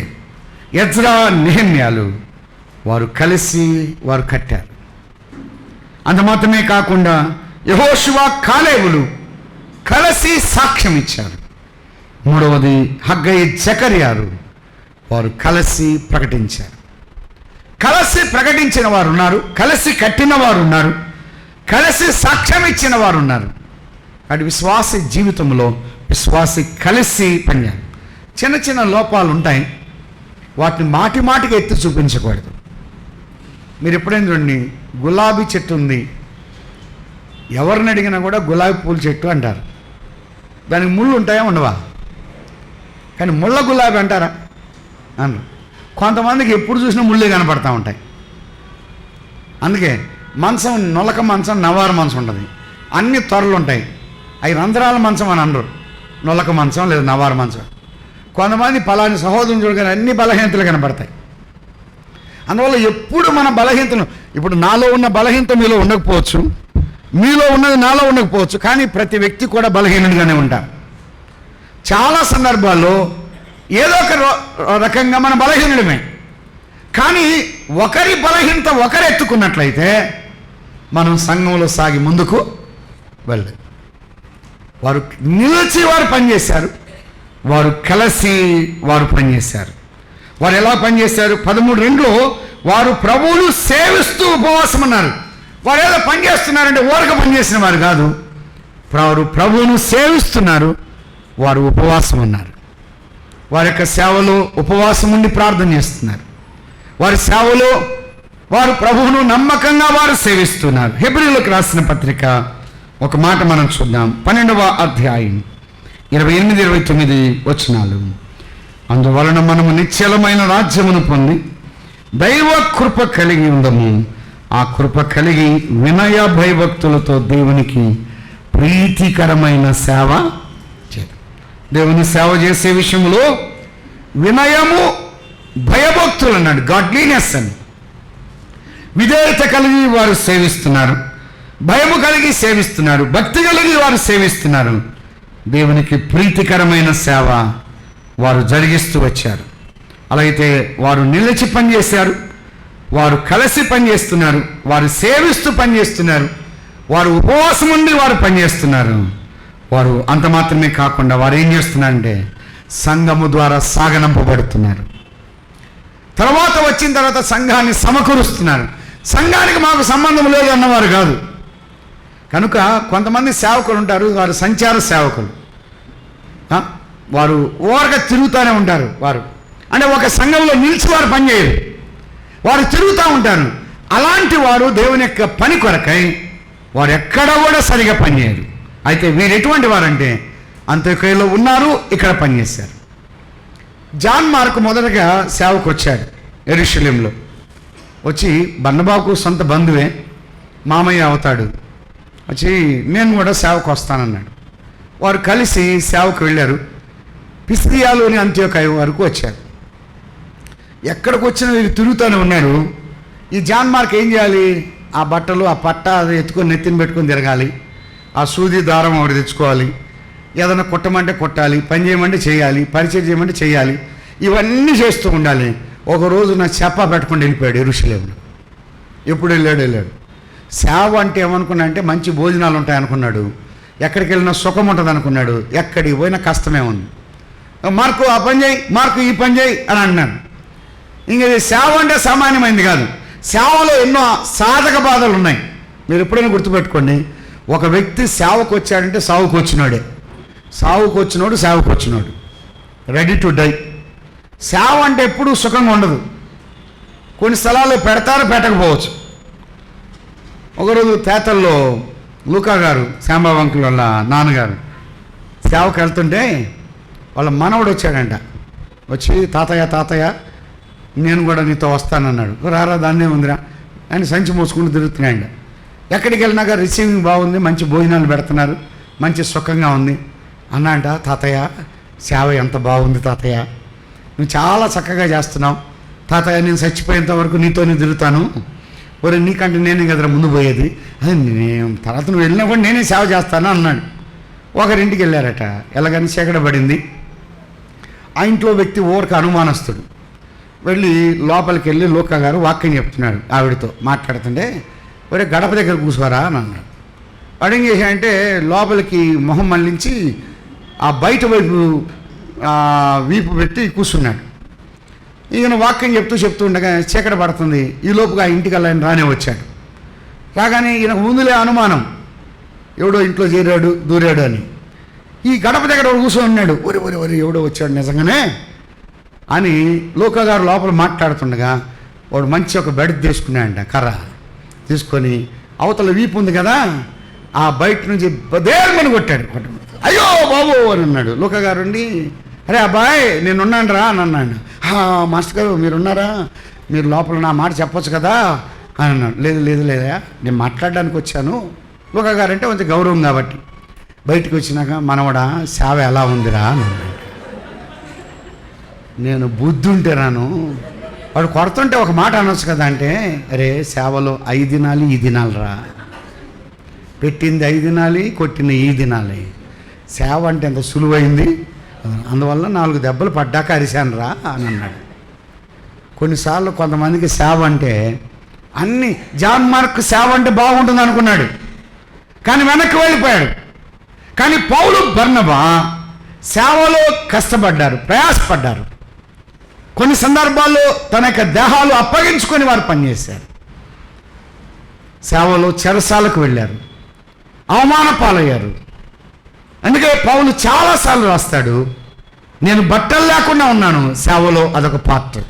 ఎజ్రా, నెహెమ్యాలు వారు కలిసి వారు కట్టారు. అంత మాత్రమే కాకుండా యెహోషువ, కాలేబులు కలిసి సాక్ష్యం ఇచ్చారు. మూడవది, హగ్గై, జకర్యాలు వారు కలిసి ప్రకటించారు. కలిసి ప్రకటించిన వారు ఉన్నారు, కలిసి కట్టిన వారు ఉన్నారు, కలిసి సాక్ష్యం ఇచ్చిన వారు ఉన్నారు. అటు విశ్వాస జీవితంలో విశ్వాసి కలిసి పనిచేయాలి. చిన్న చిన్న లోపాలు ఉంటాయి, వాటిని మాటి మాటికి ఎత్తి చూపించకూడదు. మీరు ఎప్పుడైనా చూడండి, గులాబీ చెట్టు ఉంది, ఎవరిని అడిగినా కూడా గులాబీ పూల చెట్టు అంటారు. దానికి ముళ్ళు ఉంటాయా, ఉండవా? కానీ ముళ్ళ గులాబీ అంటారా? అన్న కొంతమందికి ఎప్పుడు చూసినా ముళ్ళే కనపడతా ఉంటాయి. అందుకే మంచం, నొలక మంచం, నవారు మంచం ఉంటుంది, అన్ని త్వరలు ఉంటాయి. అవి రంధ్రాల మంచం అని అనరు, నొలక మంచం లేదా నవారు మంచం. కొంతమంది పలాని సహోదరుని చూడగానే అన్ని బలహీనతలు కనపడతాయి. అందువల్ల ఎప్పుడు మన బలహీనతలు, ఇప్పుడు నాలో ఉన్న బలహీనత మీలో ఉండకపోవచ్చు, మీలో ఉన్నది నాలో ఉండకపోవచ్చు, కానీ ప్రతి వ్యక్తి కూడా బలహీనుడిగానే ఉంటారు. చాలా సందర్భాల్లో ఏదో ఒక రకంగా మన బలహీనుడమే. కానీ ఒకరి బలహీనత ఒకరు ఎత్తుకున్నట్లయితే మనం సంఘంలో సాగి ముందుకు వెళ్ళలేదు. వారు నిలిచి వారు పనిచేశారు, వారు కలిసి వారు పనిచేశారు. వారు ఎలా పనిచేశారు? 13:2లో వారు ప్రభువును సేవిస్తూ ఉపవాసం ఉన్నారు. వారు ఏదో పనిచేస్తున్నారంటే ఊరక పనిచేసిన వారు కాదు, వారు ప్రభువును సేవిస్తున్నారు, వారు ఉపవాసం ఉన్నారు. వారి యొక్క సేవలో ఉపవాసం ఉండి ప్రార్థన చేస్తున్నారు. వారి సేవలో వారు ప్రభువును నమ్మకంగా వారు సేవిస్తున్నారు. హెబ్రీయులకు రాసిన పత్రిక ఒక మాట మనం చూద్దాం. 12వ అధ్యాయం 28-29 వచనాలు. అందువలన మనము నిశ్చలమైన రాజ్యమును పొంది దైవ కృప కలిగి ఉందము. ఆ కృప కలిగి వినయ భయభక్తులతో దేవునికి ప్రీతికరమైన సేవ చేద్దాం. దేవుని సేవ చేసే విషయంలో వినయము, భయభక్తులు అన్నాడు, గాడ్లీనెస్ అని. విధేయత కలిగి వారు సేవిస్తున్నారు, భయము కలిగి సేవిస్తున్నారు, భక్తి కలిగి వారు సేవిస్తున్నారు. దేవునికి ప్రీతికరమైన సేవ వారు జరిగిస్తూ వచ్చారు. అలాగైతే వారు నిలిచి పనిచేశారు, వారు కలిసి పనిచేస్తున్నారు, వారు సేవిస్తూ పనిచేస్తున్నారు, వారు ఉపవాసం ఉండి వారు పనిచేస్తున్నారు. వారు అంత మాత్రమే కాకుండా వారు ఏం చేస్తున్నారంటే సంఘము ద్వారా సాగనంపబడుతున్నారు. తర్వాత వచ్చిన తర్వాత సంఘాన్ని సమకూరుస్తున్నారు. సంఘానికి మాకు సంబంధం లేదు అన్నవారు కాదు. కనుక కొంతమంది సేవకులు ఉంటారు, వారు సంచార సేవకులు. వారు ఓరగా తిరుగుతూనే ఉంటారు. వారు అంటే ఒక సంఘంలో నిలిచి వారు పనిచేయరు, వారు తిరుగుతూ ఉంటారు. అలాంటి వారు దేవుని యొక్క పని కొరకై వారు ఎక్కడ కూడా సరిగా పనిచేయరు. అయితే వీరు ఎటువంటి వారంటే అంత్యోక్యలో ఉన్నారు, ఇక్కడ పనిచేశారు. జాన్ మార్క్ మొదటగా సేవకు వచ్చాడు యెరూషలేంలో. వచ్చి బర్నబాకు సొంత బంధువే, మామయ్య అవుతాడు. వచ్చి నేను కూడా సేవకు వస్తానన్నాడు. వారు కలిసి సేవకు వెళ్ళారు. పిసిదియాలోని అంత్యోక్య వరకు వచ్చారు. ఎక్కడికి వచ్చినా వీరు తిరుగుతూనే ఉన్నారు. ఈ జాన్ మార్క్ ఏం చేయాలి? ఆ బట్టలు, ఆ పట్ట అది ఎత్తుకొని నెత్తిని పెట్టుకొని తిరగాలి. ఆ సూది దారం ఒకటి తెచ్చుకోవాలి. ఏదైనా కొట్టమంటే కొట్టాలి, పని చేయమంటే చేయాలి, పరిచయం చేయమంటే చేయాలి. ఇవన్నీ చేస్తూ ఉండాలి. ఒకరోజు నా చెప్పా పెట్టుకొని వెళ్ళిపోయాడు యెరూషలేములో. ఎప్పుడు వెళ్ళాడు. సేవ అంటే ఏమనుకున్నా అంటే మంచి భోజనాలు ఉంటాయి అనుకున్నాడు. ఎక్కడికి వెళ్ళినా సుఖం ఉంటుంది అనుకున్నాడు. ఎక్కడికి పోయినా కష్టమే ఉంది. మార్కు ఆ పని చేయి, మార్కు ఈ పని చేయి అని అన్నాడు. ఇంక సేవ అంటే సామాన్యమైంది కాదు. సేవలో ఎన్నో సాధక బాధలు ఉన్నాయి. మీరు ఎప్పుడైనా గుర్తుపెట్టుకోండి, ఒక వ్యక్తి సేవకు వచ్చాడంటే సావుకు వచ్చినాడే. సావుకు వచ్చినోడు సేవకు వచ్చినోడు, రెడీ టు డై. సేవ అంటే ఎప్పుడూ సుఖంగా ఉండదు. కొన్ని స్థలాల్లో పెడతారు, పెట్టకపోవచ్చు. ఒకరోజు తేతల్లో లూకా గారు, శ్యాంబాబు అంకుల్ వాళ్ళ నాన్నగారు సేవకు వెళ్తుంటే వాళ్ళ మనవడు వచ్చాడంట. వచ్చి తాతయ్య నేను కూడా నీతో వస్తానన్నాడు. రారా దాన్నే ఉందిరా అని సంచి మోసుకుంటూ తిరుగుతున్నాయండి. ఎక్కడికి వెళ్ళినాక రిసీవింగ్ బాగుంది, మంచి భోజనాలు పెడుతున్నారు, మంచి సుఖంగా ఉంది అన్నాంట. తాతయ్య సేవ ఎంత బాగుంది తాతయ్య, నువ్వు చాలా చక్కగా చేస్తున్నావు తాతయ్య, నేను చచ్చిపోయేంత వరకు నీతోనే తిరుగుతాను. ఒరే నీకంటే నేనే కదరా ముందు పోయేది, అది నేను తర్వాత నువ్వు వెళ్ళినా కూడా నేనే సేవ చేస్తాను అన్నాడు. ఒకరింటికి వెళ్ళారట. ఎలాగని చీకట పడింది. ఆ ఇంట్లో వ్యక్తి ఊరికి అనుమానస్తుడు. వెళ్ళి లోపలికి వెళ్ళి లూకా గారు వాక్యం చెప్తున్నాడు. ఆవిడతో మాట్లాడుతుంటే ఒరే గడప దగ్గర కూర్చోరా అని అన్నాడు. వాడు ఏం చేశాడంటే లోపలికి మొహం మళ్ళించి ఆ బయట వైపు వీపు పెట్టి కూర్చున్నాడు. ఈయన వాక్యం చెప్తూ ఉండగా చీకట పడుతుంది. ఈ లోపుగా ఇంటికి వెళ్ళని రానే వచ్చాడు. రాగానే ఈయనకు ముందులే అనుమానం, ఎవడో ఇంట్లో చేరాడు దూరాడు అని. ఈ గడప దగ్గర కూర్చొని ఉన్నాడు. ఒరి ఎవడో వచ్చాడు నిజంగానే అని లూకా గారు లోపల మాట్లాడుతుండగా వాడు మంచి ఒక బెడ్ తీసుకున్నాడంట, కర్ర తీసుకొని అవతల వీపు ఉంది కదా ఆ బయట నుంచి దేర్మని కొట్టాడు. అయ్యో బాబు అని అన్నాడు. లూకా గారు ఉండి అరే అబ్బాయి నేనున్నాను రా అని అన్నాడు. మాస్టర్ గారు మీరున్నారా, మీరు లోపల నా మాట చెప్పొచ్చు కదా అని అన్నాడు. లేదా నేను మాట్లాడడానికి వచ్చాను. లూకా గారు అంటే కొంచెం గౌరవం కాబట్టి బయటకు వచ్చినాక మనవడా సేవ ఎలా ఉందిరా అని అన్నాడు. నేను బుద్ధి ఉంటే రాను, వాడు కొడుతుంటే ఒక మాట అనొచ్చు కదా అంటే, అరే సేవలో 5 దినాలు ఈ దినాలు రా, పెట్టింది 5 దినాలి, కొట్టిన ఈ దినాలి. సేవ అంటే ఎంత సులువైంది, అందువల్ల 4 దెబ్బలు పడ్డాక అరిశాను రా అని అన్నాడు. కొన్నిసార్లు కొంతమందికి సేవ అంటే అన్ని జాన్ మార్క్ సేవ అంటే బాగుంటుంది అనుకున్నాడు, కానీ వెనక్కి వెళ్ళిపోయాడు. కానీ పౌలు బర్నబా సేవలో కష్టపడ్డారు, ప్రయాసపడ్డారు. కొన్ని సందర్భాల్లో తన యొక్క దేహాలు అప్పగించుకొని వారు పనిచేశారు. సేవలో చెరసాలకు వెళ్ళారు, అవమాన పాలయ్యారు. అందుకే పౌలు చాలాసార్లు రాస్తాడు, నేను బట్టలు లేకుండా ఉన్నాను, సేవలో అదొక పాత్ర.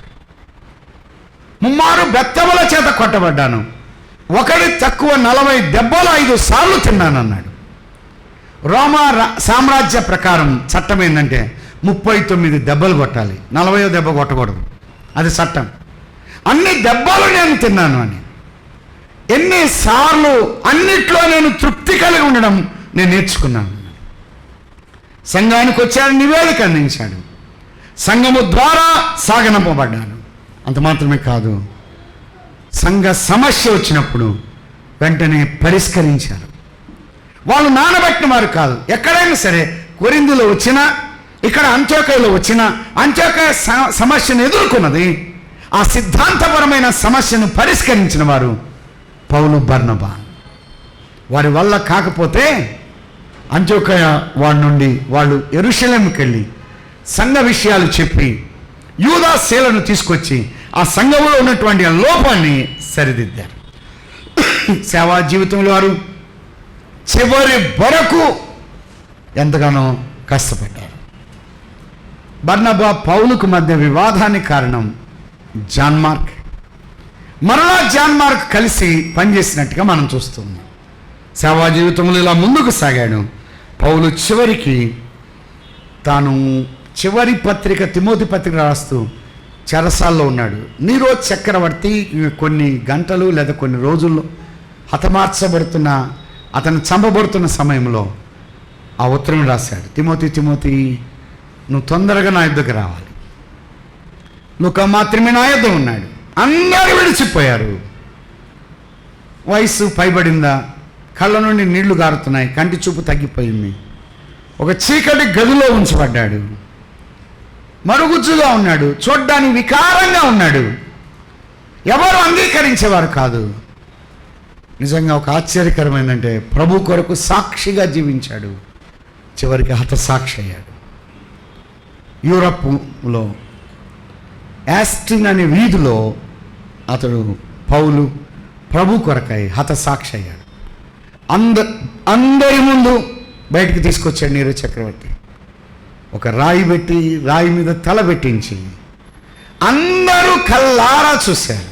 3 బెత్తముల చేత కొట్టబడ్డాను, ఒకటి తక్కువ 40 దెబ్బలు 5 సార్లు తిన్నాను అన్నాడు. రోమా సామ్రాజ్య ప్రకారం చట్టం ఏంటంటే 39 దెబ్బలు కొట్టాలి, 40వ దెబ్బ కొట్టకూడదు, అది చట్టం. అన్ని దెబ్బలు నేను తిన్నాను అని. ఎన్నిసార్లు అన్నిట్లో నేను తృప్తి కలిగి ఉండడం నేను నేర్చుకున్నాను. సంఘానికి వచ్చాడు, నివేదిక అందించాడు. సంఘము ద్వారా సాగనంపబడ్డాను. అంత మాత్రమే కాదు, సంఘ సమస్య వచ్చినప్పుడు వెంటనే పరిష్కరించారు. వాళ్ళు నానబెట్టిన వారు కాదు. ఎక్కడైనా సరే, కొరింథీలో వచ్చినా, ఇక్కడ అంత్యోకయలో వచ్చినా, అంత్యోకయ సమస్యను ఎదుర్కొన్నది, ఆ సిద్ధాంతపరమైన సమస్యను పరిష్కరించిన వారు పౌలు, బర్నబా. వారి వల్ల కాకపోతే అంత్యోకయ వాడి నుండి వాళ్ళు యెరూషలేముకి వెళ్ళి సంఘ విషయాలు చెప్పి యూదా శీలను తీసుకొచ్చి ఆ సంఘంలో ఉన్నటువంటి ఆ లోపాన్ని సరిదిద్దారు. సేవా జీవితంలో వారు చివరి వరకు ఎంతగానో కష్టపడ్డారు. బర్నబా, పౌలుకు మధ్య వివాదానికి కారణం జాన్ మార్క్. మరలా జాన్ మార్క్ కలిసి పనిచేసినట్టుగా మనం చూస్తున్నాం. సేవా జీవితంలో ఇలా ముందుకు సాగాడు. పౌలు చివరికి తాను చివరి పత్రిక, తిమోతి పత్రిక రాస్తూ చెరసాల్లో ఉన్నాడు. నీరో చక్రవర్తి కొన్ని గంటలు లేదా కొన్ని రోజుల్లో హతమార్చబడుతున్న, అతను చంపబడుతున్న సమయంలో ఆ ఉత్తరం రాశాడు. తిమోతి, నువ్వు తొందరగా నా యుద్ధకు రావాలి. లూకా మాత్రమే నా యుద్ధ ఉన్నాడు. అందరూ విడిచిపోయారు. వయసు పైబడిందా, కళ్ళ నుండి నీళ్లు గారుతున్నాయి, కంటి చూపు తగ్గిపోయింది. ఒక చీకటి గదిలో ఉంచబడ్డాడు. మరుగుజ్జుగా ఉన్నాడు, చూడ్డానికి వికారంగా ఉన్నాడు. ఎవరు అంగీకరించేవారు కాదు. నిజంగా ఒక ఆశ్చర్యకరమైందంటే, ప్రభు కొరకు సాక్షిగా జీవించాడు. చివరికి హతసాక్షి అయ్యాడు. యూరప్లో యాస్టిన్ అనే వీధిలో అతడు, పౌలు, ప్రభు కొరకై హతసాక్షి అయ్యాడు. అందరి ముందు బయటికి తీసుకొచ్చాడు నీరో చక్రవర్తి. ఒక రాయి పెట్టి, రాయి మీద తల పెట్టించి అందరూ కళ్ళారా చూశారు.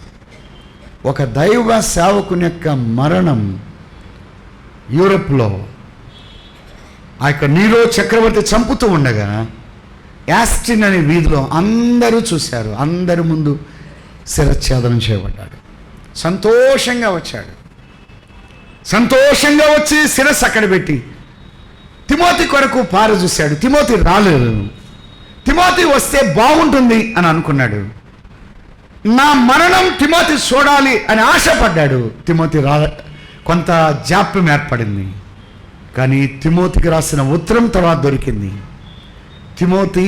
ఒక దైవ సేవకుని యొక్క మరణం యూరప్లో ఆ యొక్క నీరో చక్రవర్తి చంపుతూ ఉండగా యాస్టిన్ అనే వీధిలో అందరూ చూశారు. అందరి ముందు శిరచ్ఛేదనం చేయబడ్డాడు. సంతోషంగా వచ్చాడు. సంతోషంగా వచ్చి శిరస్సు అక్కడ పెట్టి తిమోతి కొరకు పార చూశాడు. తిమోతి రాలేదు. తిమోతి వస్తే బాగుంటుంది అని అనుకున్నాడు. నా మరణం తిమోతి చూడాలి అని ఆశపడ్డాడు. తిమోతి కొంత జాప్యం ఏర్పడింది. కానీ తిమోతికి రాసిన ఉత్తరం తర్వాత దొరికింది. తిమోతి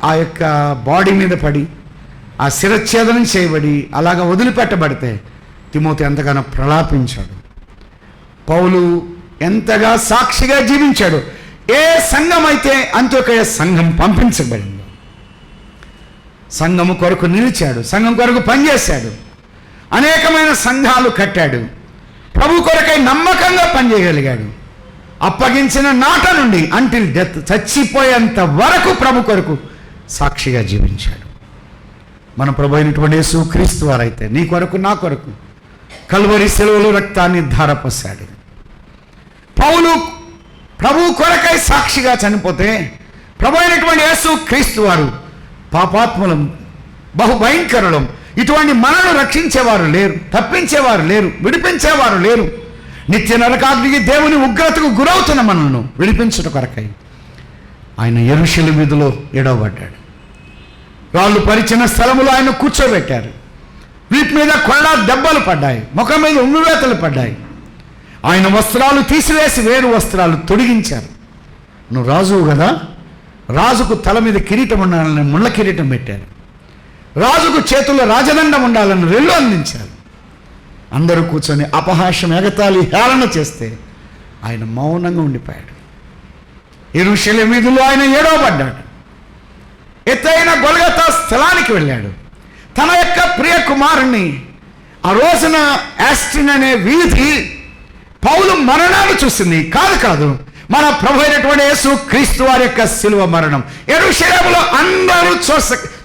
ఆ యొక్క బాడీ మీద పడి, ఆ శిరచ్ఛేదనం చేయబడి అలాగ వదిలిపెట్టబడితే తిమోతి ఎంతగానో ప్రలాపించాడు. పౌలు ఎంతగా సాక్షిగా జీవించాడు. ఏ సంఘం అయితే అంత్యోకయ సంఘం పంపించబడిందో, సంఘము కొరకు నిలిచాడు, సంఘం కొరకు పనిచేశాడు, అనేకమైన సంఘాలు కట్టాడు, ప్రభు కొరకై నమ్మకంగా పనిచేయగలిగాడు. అప్పగించిన నాట నుండి అంటిల్ డెత్, చచ్చిపోయేంత వరకు ప్రభు కొరకు సాక్షిగా జీవించాడు. మన ప్రభు అయినటువంటి యేసు క్రీస్తు వారైతే నీ కొరకు, నా కొరకు కల్వరి శిలువలో రక్తాన్ని ధారపోశాడు. పౌలు ప్రభు కొరకై సాక్షిగా చనిపోతే, ప్రభు అయినటువంటి యేసు క్రీస్తు వారు పాపాత్ములం, బహుభయంకరులం, ఇటువంటి మనను రక్షించేవారు లేరు, తప్పించేవారు లేరు, విడిపించేవారు లేరు. నిత్య నరకాగ్నికి, దేవుని ఉగ్రతకు గురవుతున్న మనల్ని విడిపించుట కొరకై ఆయన యెరూషలేము వీధిలో ఎడవబడ్డాడు. రాళ్ళు పరిచిన స్థలములో ఆయన కూర్చోబెట్టారు. వీటి మీద కొళ్ళ దెబ్బలు పడ్డాయి, ముఖం మీద ఉమ్మివేతలు పడ్డాయి. ఆయన వస్త్రాలు తీసివేసి వేరు వస్త్రాలు తొడిగించారు. నువ్వు రాజువు కదా, రాజుకు తల మీద కిరీటం ఉండాలని ముళ్ళ కిరీటం పెట్టారు. రాజుకు చేతుల్లో రాజదండం ఉండాలని రెల్లు అందించారు. అందరూ కూర్చొని అపహాస్యం, ఎగతాళి, హేళన చేస్తే ఆయన మౌనంగా ఉండిపోయాడు. యెరూషలేము వీధిలో ఆయన ఏడవబడ్డాడు. ఎత్తైన గొల్గొతా స్థలానికి వెళ్ళాడు. తన యొక్క ప్రియ కుమారుణ్ణి, ఆ రోజున యాస్టిన్ అనే వీధి పౌలు మరణాలు చూసింది. కాదు, మన ప్రభు అయినటువంటి యేసు క్రీస్తు వారి యొక్క శిలువ మరణం యెరూషలేములో అందరూ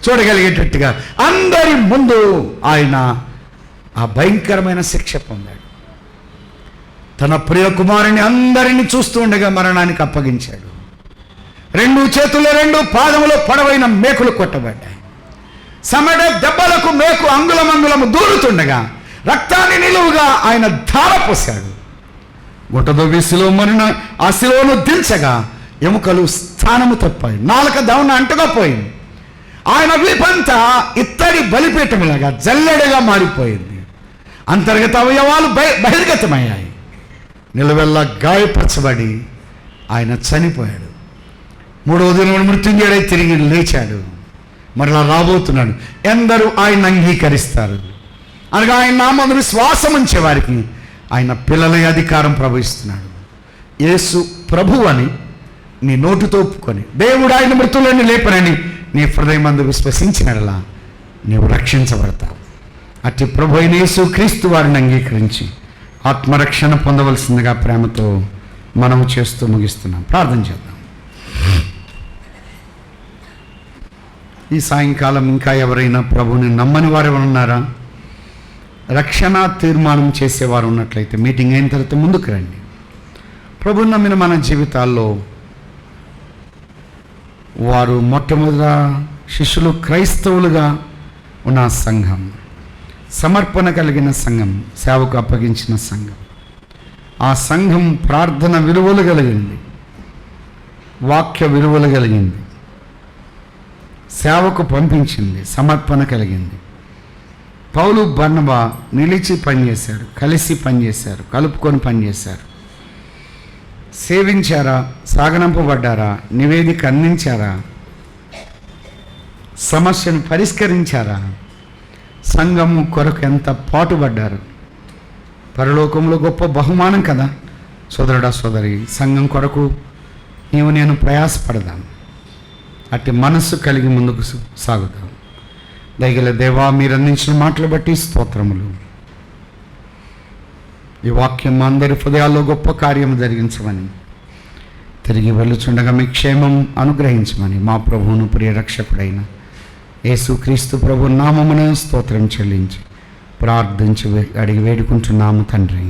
చూడగలిగేటట్టుగా అందరి ముందు ఆయన ఆ భయంకరమైన శిక్ష పొందాడు. తన ప్రియ కుమారుని అందరినీ చూస్తూ ఉండగా మరణానికి అప్పగించాడు. 2 చేతుల్లో 2 పాదములో పొడవైన మేకులు కొట్టబడ్డాయి. సమడ దెబ్బలకు మేకు అంగుళమంగుళము దూరుతుండగా రక్తాన్ని నిలువుగా ఆయన ధారపోశాడు. గుట్టదొవ్వి శిలువ మరణ ఆ శిలువను దించగా ఎముకలు స్థానము తప్పాయి, నాలుక దవన అంటుకపోయింది. ఆయన వీపంతా ఇత్తడి బలిపీఠములాగా జల్లెడగా మారిపోయింది. అంతర్గత అవయవాలు బహిర్గతమయ్యాయి. నిలవెల్లా గాయపరచబడి ఆయన చనిపోయాడు. 3వ దినం మృత్యుంజయుడై తిరిగి లేచాడు. మరలా రాబోతున్నాడు. ఎందరూ ఆయన అంగీకరిస్తారు అనగా ఆయన నామమున విశ్వాసం ఉంచే వారికి ఆయన పిల్లల అధికారం ప్రవహిస్తున్నాడు. యేసు ప్రభు అని నీ నోటితో ఒప్పుకొని దేవుడు ఆయన మృతులని లేపనని నీ హృదయమందు విశ్వసించినలా నీవు రక్షించబడతావు. అట్టి ప్రభు అయిన యేసు క్రీస్తు వారిని అంగీకరించి ఆత్మరక్షణ పొందవలసిందిగా ప్రేమతో మనము చేస్తూ ముగిస్తున్నాం. ప్రార్థన చేద్దాం. ఈ సాయంకాలం ఇంకా ఎవరైనా ప్రభుని నమ్మని వారు ఉన్నారా? రక్షణ తీర్మానం చేసేవారు ఉన్నట్లయితే మీటింగ్ అయిన తర్వాత ముందుకు రండి. ప్రభుని నమ్మిన మన జీవితాల్లో వారు మొట్టమొదట శిష్యులు క్రైస్తవులుగా ఉన్న సంఘం, సమర్పణ కలిగిన సంఘం, సేవకు అప్పగించిన సంఘం. ఆ సంఘం ప్రార్థన విలువలు కలిగింది, వాక్య విలువలు కలిగింది, సేవకు పంపించింది, సమర్పణ కలిగింది. పౌలు బర్నబా నిలిచి పనిచేశారు, కలిసి పనిచేశారు, కలుపుకొని పనిచేశారు. సేవించారా? సాగనంపబడ్డారా? నివేదిక అందించారా? సమస్యను పరిష్కరించారా? సంఘము కొరకు ఎంత పాటుపడ్డారు? పరలోకంలో గొప్ప బహుమానం కదా సోదరుడా, సోదరి. సంఘం కొరకు నీవు నేను ప్రయాసపడదాం. అట్టి మనస్సు కలిగి ముందుకు సాగుదాం. దయగల దేవా, మీరు అందించిన మాటలు బట్టి స్తోత్రములు. ఈ వాక్యం మా అందరి హృదయాల్లో గొప్ప కార్యం జరిగించమని, తిరిగి వెళ్ళుచుండగా మీ క్షేమం అనుగ్రహించమని మా ప్రభువును ప్రియరక్షకుడైన యేసుక్రీస్తు ప్రభు నామమున స్తోత్రం చెల్లించి ప్రార్థించి అడిగి వేడుకుంటున్నాము తండ్రి.